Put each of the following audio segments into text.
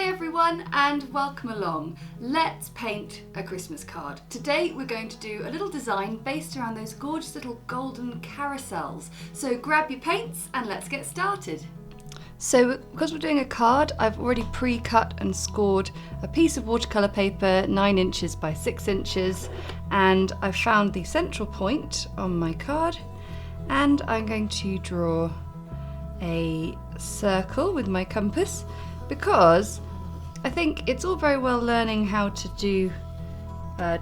everyone and welcome along. Let's paint a Christmas card. Today we're going to do a little design based around those gorgeous little golden carousels. So grab your paints and let's get started. So because we're doing a card, I've already pre-cut and scored a piece of watercolour paper 9 inches by 6 inches, and I've found the central point on my card, and I'm going to draw a circle with my compass, because I think it's all very well learning how to do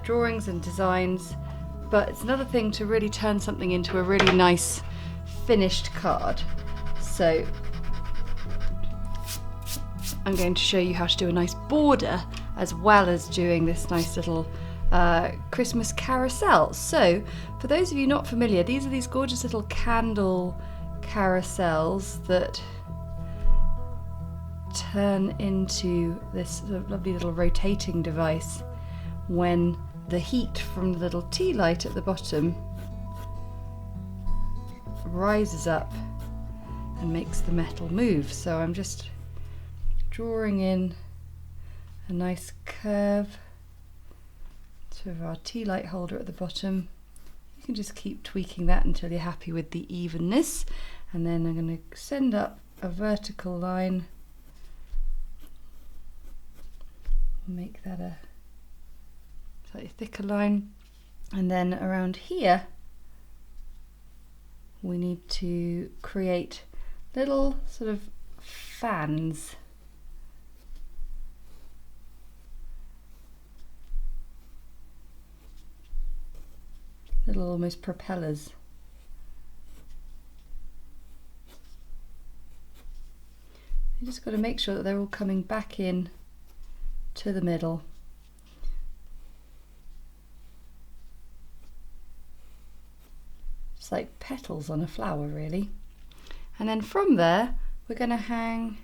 drawings and designs, but it's another thing to really turn something into a really nice finished card. So I'm going to show you how to do a nice border as well as doing this nice little Christmas carousel. So for those of you not familiar, these are these gorgeous little candle carousels that turn into this sort of lovely little rotating device when the heat from the little tea light at the bottom rises up and makes the metal move. So I'm just drawing in a nice curve to our tea light holder at the bottom. You can just keep tweaking that until you're happy with the evenness, and then I'm going to send up a vertical line, make that a slightly thicker line, and then around here we need to create little sort of fans. Little almost propellers. You just got to make sure that they're all coming back in to the middle. It's like petals on a flower, really. And then from there we're going to hang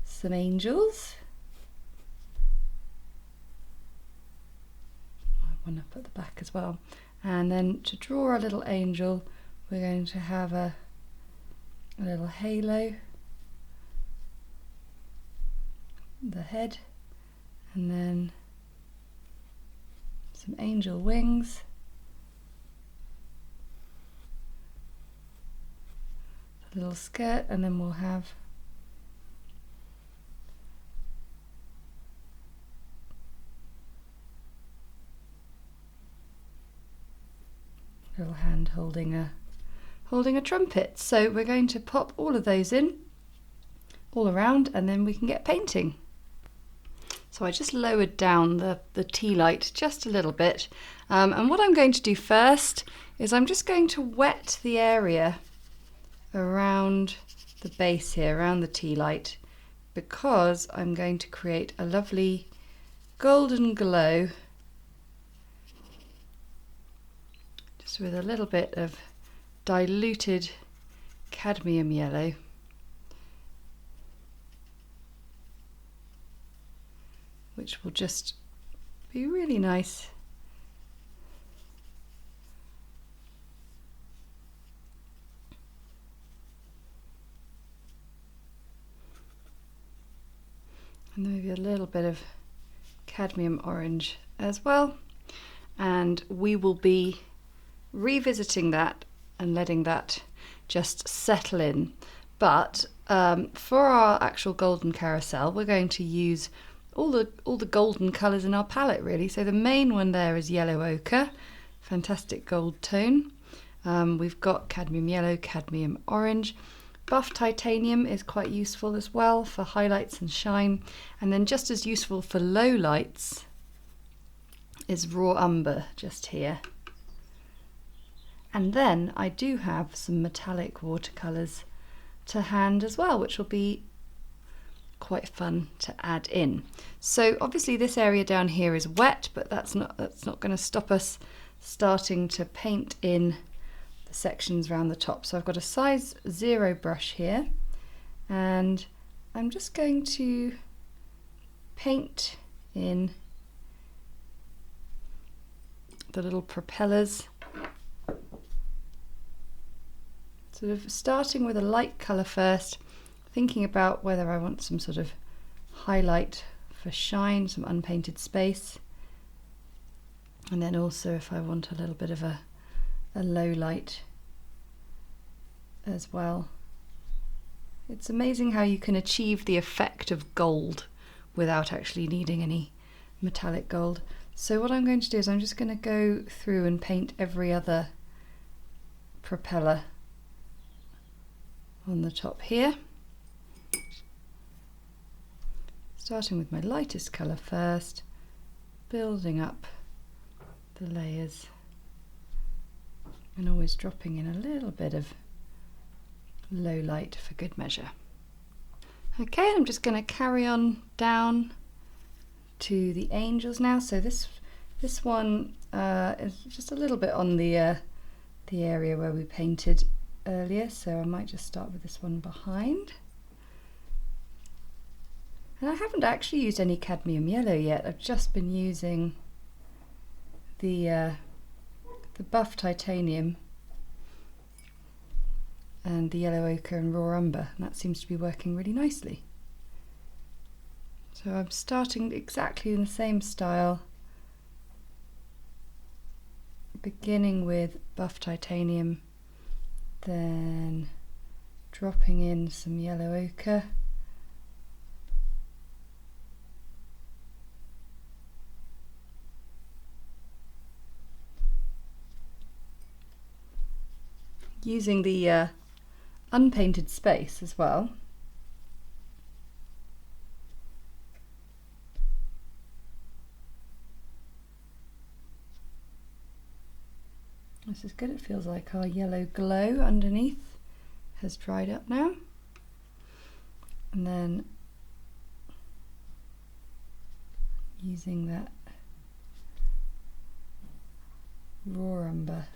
some angels. One up at the back as well. And then to draw a little angel, we're going to have a little halo, the head, and then some angel wings, a little skirt, and then we'll have a little hand holding a trumpet. So we're going to pop all of those in all around, and then we can get painting. So I just lowered down the tea light just a little bit, and what I'm going to do first is I'm just going to wet the area around the base here, around the tea light, because I'm going to create a lovely golden glow just with a little bit of diluted cadmium yellow. Which will just be really nice. And maybe a little bit of cadmium orange as well. And we will be revisiting that and letting that just settle in. But for our actual golden carousel, we're going to use all the golden colours in our palette, really. So the main one there is yellow ochre, fantastic gold tone. We've got cadmium yellow, cadmium orange. Buff titanium is quite useful as well for highlights and shine. And then just as useful for low lights is raw umber just here. And then I do have some metallic watercolours to hand as well, which will be quite fun to add in. So obviously this area down here is wet, but that's not going to stop us starting to paint in the sections around the top. So I've got a size 0 brush here, and I'm just going to paint in the little propellers, sort of starting with a light colour first. I thinking about whether I want some sort of highlight for shine, some unpainted space, and then also if I want a little bit of a low light as well. It's amazing how you can achieve the effect of gold without actually needing any metallic gold. So what I'm going to do is I'm just going to go through and paint every other propeller on the top here. Starting with my lightest colour first, building up the layers and always dropping in a little bit of low light for good measure. Okay, I'm just going to carry on down to the angels now. So this one is just a little bit on the area where we painted earlier, so I might just start with this one behind. And I haven't actually used any cadmium yellow yet. I've just been using the buff titanium and the yellow ochre and raw umber, and that seems to be working really nicely. So I'm starting exactly in the same style, beginning with buff titanium, then dropping in some yellow ochre, using the unpainted space as well. This is good. It feels like our yellow glow underneath has dried up now. And then using that raw umber.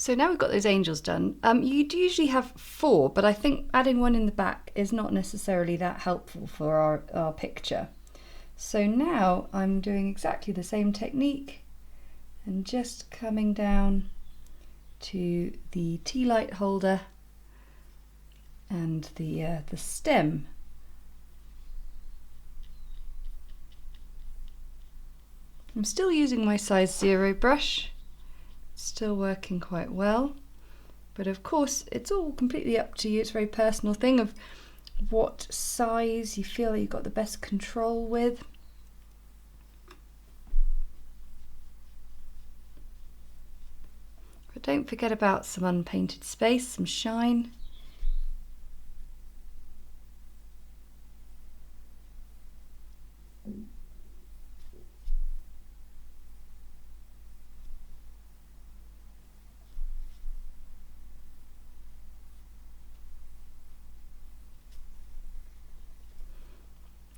So now we've got those angels done. You'd usually have 4, but I think adding one in the back is not necessarily that helpful for our picture. So now I'm doing exactly the same technique and just coming down to the tea light holder and the stem. I'm still using my size 0 brush. Still working quite well, but of course it's all completely up to you. It's a very personal thing of what size you feel you've got the best control with. But don't forget about some unpainted space, some shine.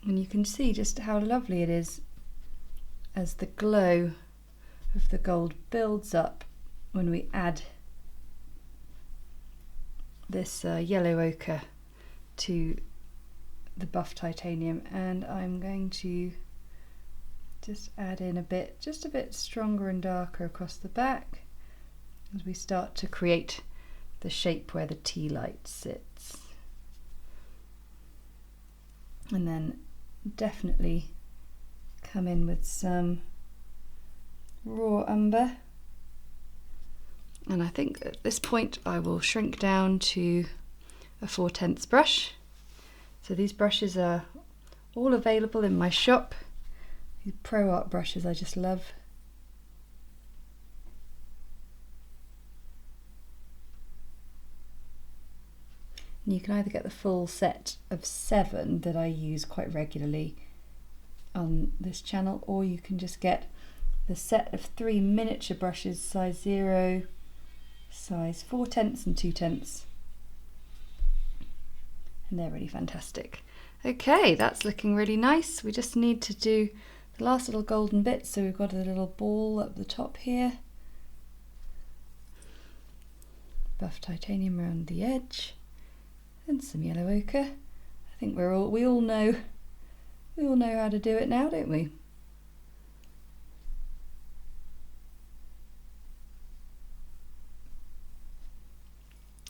And you can see just how lovely it is as the glow of the gold builds up when we add this yellow ochre to the buff titanium. And I'm going to just add in just a bit stronger and darker across the back as we start to create the shape where the tea light sits. And then definitely come in with some raw umber, and I think at this point I will shrink down to a 4/10 brush. So these brushes are all available in my shop. These Pro Art brushes I just love. And you can either get the full set of 7 that I use quite regularly on this channel, or you can just get the set of 3 miniature brushes, size 0, size 4/10 and 2/10, and they're really fantastic. Okay, that's looking really nice. We just need to do the last little golden bit. So we've got a little ball up the top here, buff titanium around the edge, and some yellow ochre. I think we all know how to do it now, don't we?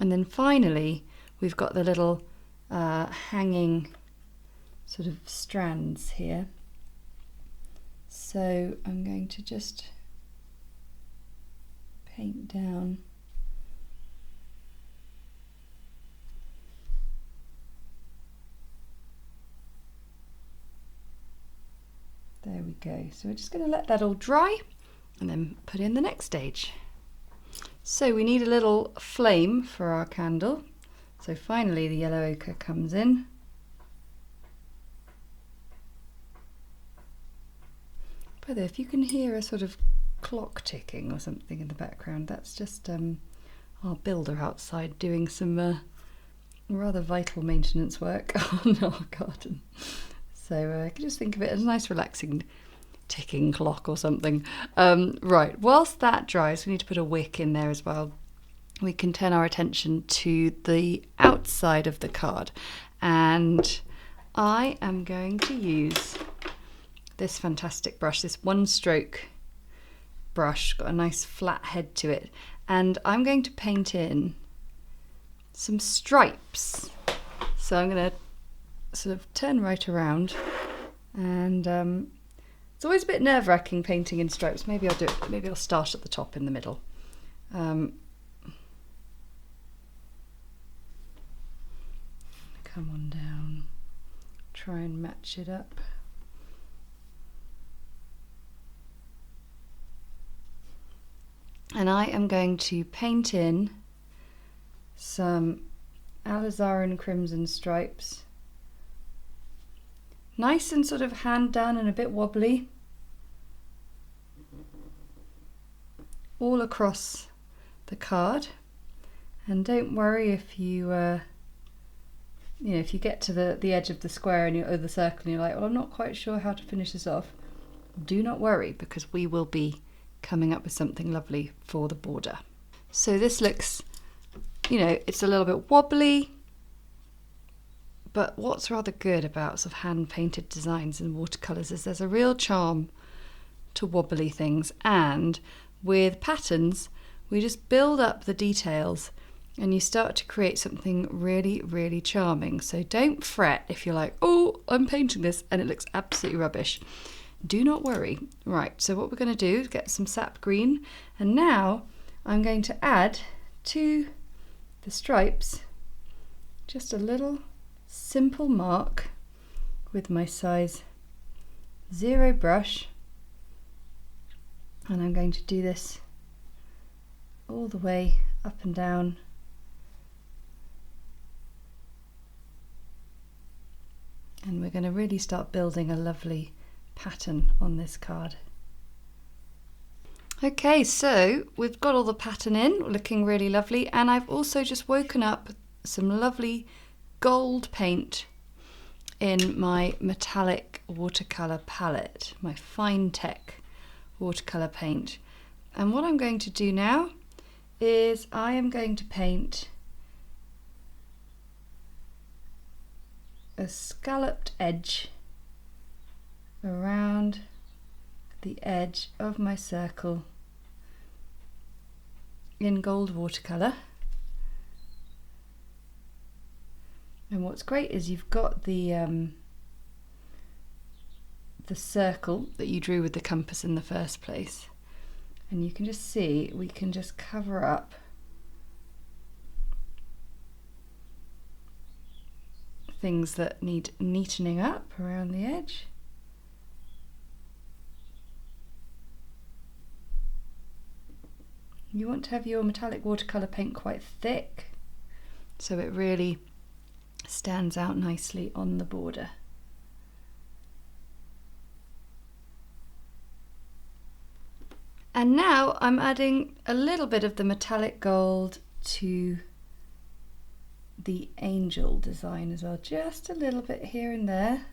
And then finally, we've got the little hanging sort of strands here. So I'm going to just paint down there we go. So we're just going to let that all dry and then put in the next stage. So we need a little flame for our candle. So finally the yellow ochre comes in. By the way, if you can hear a sort of clock ticking or something in the background, that's just our builder outside doing some rather vital maintenance work on our garden. So I can just think of it as a nice relaxing ticking clock or something. Right, whilst that dries, we need to put a wick in there as well. We can turn our attention to the outside of the card, and I am going to use this fantastic brush, this one stroke brush, got a nice flat head to it, and I'm going to paint in some stripes. So I'm going to sort of turn right around, and it's always a bit nerve-wracking painting in stripes. Maybe I'll start at the top in the middle. Come on down, try and match it up. And I am going to paint in some Alizarin Crimson stripes. Nice and sort of hand done and a bit wobbly. All across the card. And don't worry if you if you get to the edge of the square or the circle and you're like, well, I'm not quite sure how to finish this off. Do not worry, because we will be coming up with something lovely for the border. So this looks, it's a little bit wobbly, but what's rather good about sort of hand-painted designs in watercolours is there's a real charm to wobbly things, and with patterns we just build up the details and you start to create something really, really charming. So don't fret if you're like, oh, I'm painting this and it looks absolutely rubbish. Do not worry. Right, so what we're going to do is get some Sap Green, and now I'm going to add to the stripes just a little simple mark with my size 0 brush, and I'm going to do this all the way up and down. And we're going to really start building a lovely pattern on this card. Okay, so we've got all the pattern in, looking really lovely, and I've also just woken up some lovely gold paint in my metallic watercolour palette, my Fine Tech watercolour paint. And what I'm going to do now is I am going to paint a scalloped edge around the edge of my circle in gold watercolour. And what's great is you've got the circle that you drew with the compass in the first place, and you can just see we can just cover up things that need neatening up around the edge. You want to have your metallic watercolour paint quite thick so it really stands out nicely on the border. And now I'm adding a little bit of the metallic gold to the angel design as well, just a little bit here and there.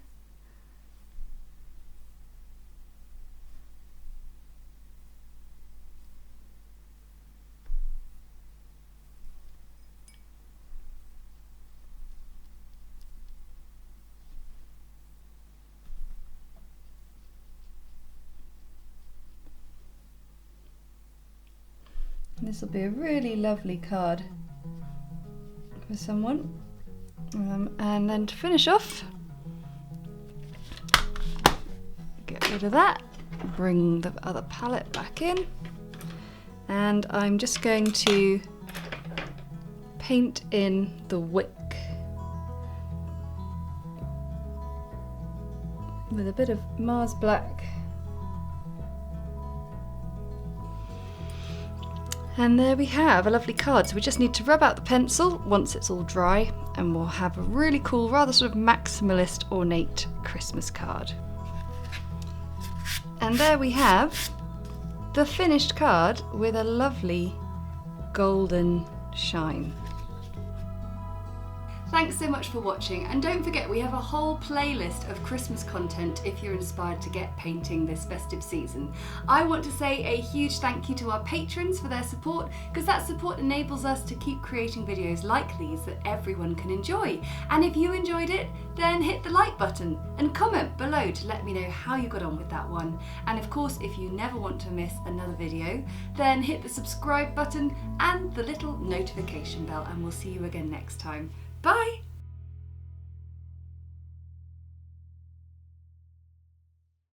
This will be a really lovely card for someone. And then to finish off, get rid of that, bring the other palette back in, and I'm just going to paint in the wick with a bit of Mars Black. And there we have a lovely card. So we just need to rub out the pencil once it's all dry, and we'll have a really cool, rather sort of maximalist, ornate Christmas card. And there we have the finished card with a lovely golden shine. Thanks so much for watching, and don't forget we have a whole playlist of Christmas content if you're inspired to get painting this festive season. I want to say a huge thank you to our patrons for their support, because that support enables us to keep creating videos like these that everyone can enjoy. And if you enjoyed it, then hit the like button and comment below to let me know how you got on with that one. And of course, if you never want to miss another video, then hit the subscribe button and the little notification bell, and we'll see you again next time. Bye!